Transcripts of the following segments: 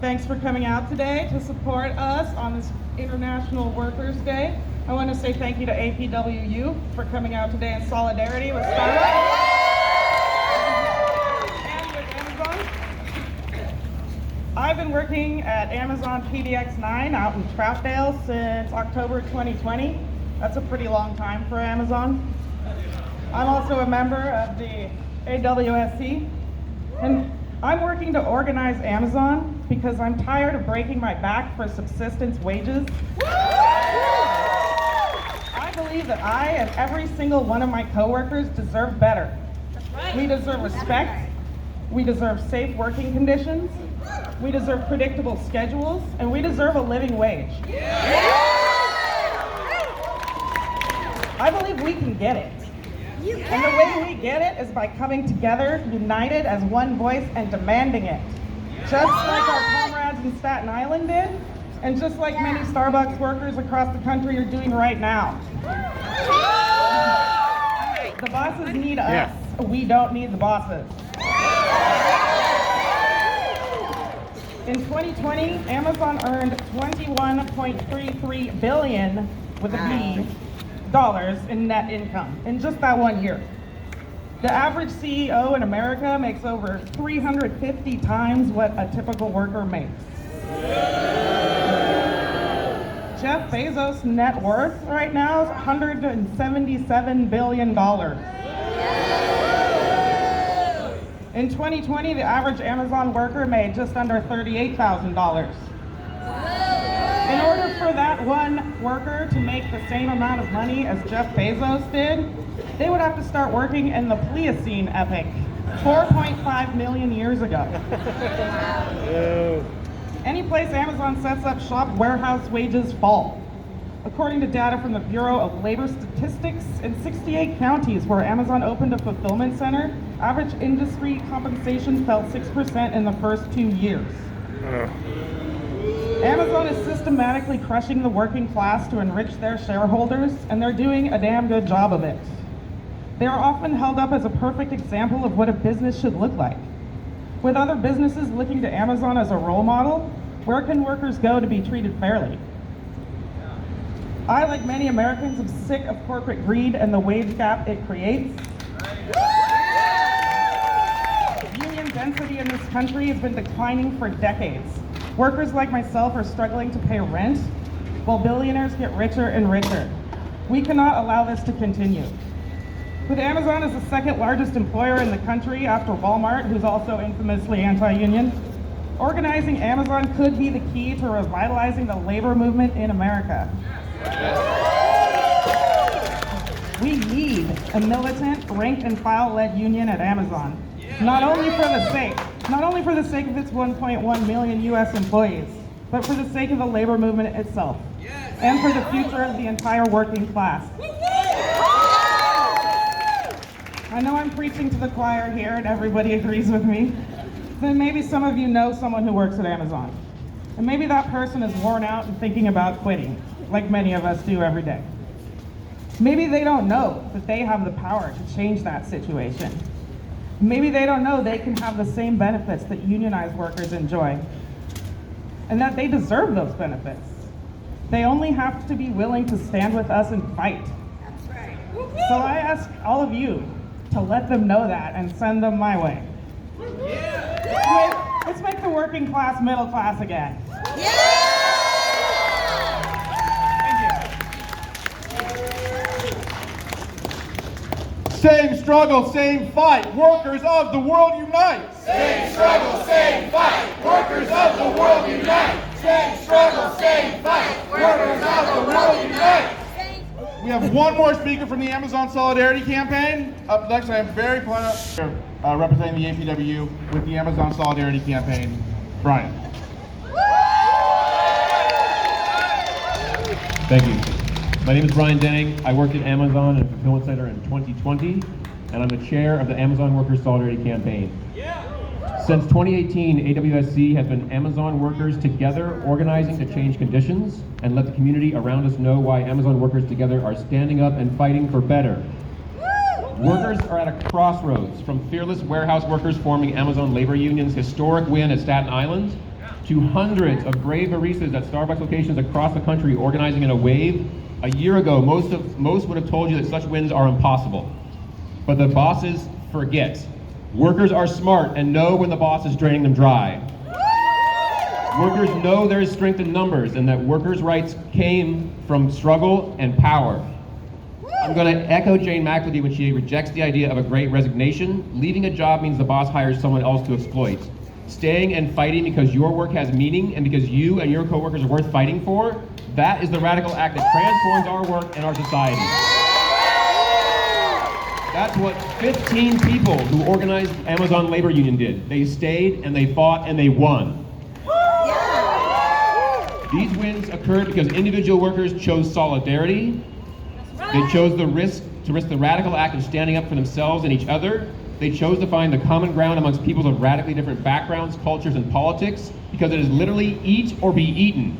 Thanks for coming out today to support us on this International Workers' Day. I want to say thank you to APWU for coming out today in solidarity with Starbuck and with Amazon. I've been working at Amazon PDX 9 out in Troutdale since October 2020. That's a pretty long time for Amazon. I'm also a member of the AWSC, and I'm working to organize Amazon because I'm tired of breaking my back for subsistence wages. I believe that I and every single one of my coworkers deserve better. We deserve respect, we deserve safe working conditions, we deserve predictable schedules, and we deserve a living wage. I believe we can get it. And the way we get it is by coming together, united as one voice and demanding it. Just like our comrades in Staten Island did, and just like many Starbucks workers across the country are doing right now. The bosses need us. We don't need the bosses. In 2020, Amazon earned $21.33 billion with a B dollars in net income in just that 1 year. The average CEO in America makes over 350 times what a typical worker makes. Jeff Bezos' net worth right now is $177 billion. In 2020, the average Amazon worker made just under $38,000. In order for that one worker to make the same amount of money as Jeff Bezos did, they would have to start working in the Pliocene epoch, 4.5 million years ago. Any place Amazon sets up shop, warehouse wages fall. According to data from the Bureau of Labor Statistics, in 68 counties where Amazon opened a fulfillment center, average industry compensation fell 6% in the first 2 years. Amazon is systematically crushing the working class to enrich their shareholders, and they're doing a damn good job of it. They are often held up as a perfect example of what a business should look like. With other businesses looking to Amazon as a role model, where can workers go to be treated fairly? I, like many Americans, am sick of corporate greed and the wage gap it creates. Union density in this country has been declining for decades. Workers like myself are struggling to pay rent, while billionaires get richer and richer. We cannot allow this to continue. With Amazon as the second largest employer in the country after Walmart, who's also infamously anti-union, organizing Amazon could be the key to revitalizing the labor movement in America. We need a militant, rank and file led union at Amazon, not only for the sake of its 1.1 million US employees, but for the sake of the labor movement itself, and for the future of the entire working class. I know I'm preaching to the choir here and everybody agrees with me. Then maybe some of you know someone who works at Amazon. And maybe that person is worn out and thinking about quitting, like many of us do every day. Maybe they don't know that they have the power to change that situation. Maybe they don't know they can have the same benefits that unionized workers enjoy, and that they deserve those benefits. They only have to be willing to stand with us and fight. That's right. So I ask all of you to let them know that and send them my way. Let's make the working class middle class again. Same struggle, same fight. Workers of the world unite. Same struggle, same fight. Workers of the world unite. Same struggle, same fight. Workers of the world unite. We have one more speaker from the Amazon Solidarity Campaign. Up next, I am very proud representing the APWU with the Amazon Solidarity Campaign, Brian. Thank you. My name is Brian Denning. I worked at Amazon and Fulfillment Center in 2020, and I'm the chair of the Amazon Workers Solidarity Campaign. Since 2018, AWSC has been Amazon workers together organizing to change conditions and let the community around us know why Amazon workers together are standing up and fighting for better. Workers are at a crossroads, from fearless warehouse workers forming Amazon labor union's historic win at Staten Island to hundreds of brave baristas at Starbucks locations across the country organizing in a wave, a year ago, most would have told you that such wins are impossible. But the bosses forget. Workers are smart and know when the boss is draining them dry. Workers know there is strength in numbers and that workers' rights came from struggle and power. I'm going to echo Jane McAlee when she rejects the idea of a great resignation. Leaving a job means the boss hires someone else to exploit. Staying and fighting because your work has meaning and because you and your coworkers are worth fighting for, that is the radical act that transforms our work and our society. That's what 15 people who organized Amazon Labor Union did. They stayed and they fought and they won. These wins occurred because individual workers chose solidarity. They chose to risk the radical act of standing up for themselves and each other. They chose to find the common ground amongst peoples of radically different backgrounds, cultures, and politics, because it is literally eat or be eaten.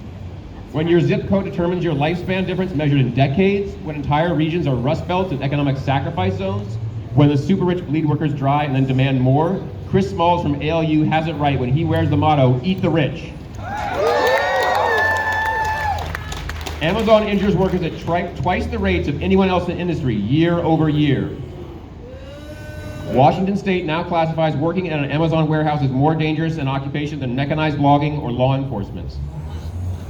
When your zip code determines your lifespan difference measured in decades, when entire regions are rust belts and economic sacrifice zones, when the super rich bleed workers dry and then demand more, Chris Smalls from ALU has it right when he wears the motto, "Eat the rich." Amazon injures workers at twice the rates of anyone else in the industry, year over year. Washington State now classifies working at an Amazon warehouse as more dangerous an occupation than mechanized logging or law enforcement.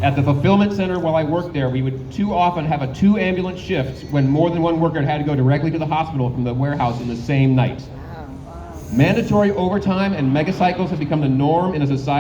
At the fulfillment center while I worked there, we would too often have a 2-ambulance shift when more than one worker had to go directly to the hospital from the warehouse in the same night. Mandatory overtime and megacycles have become the norm in a society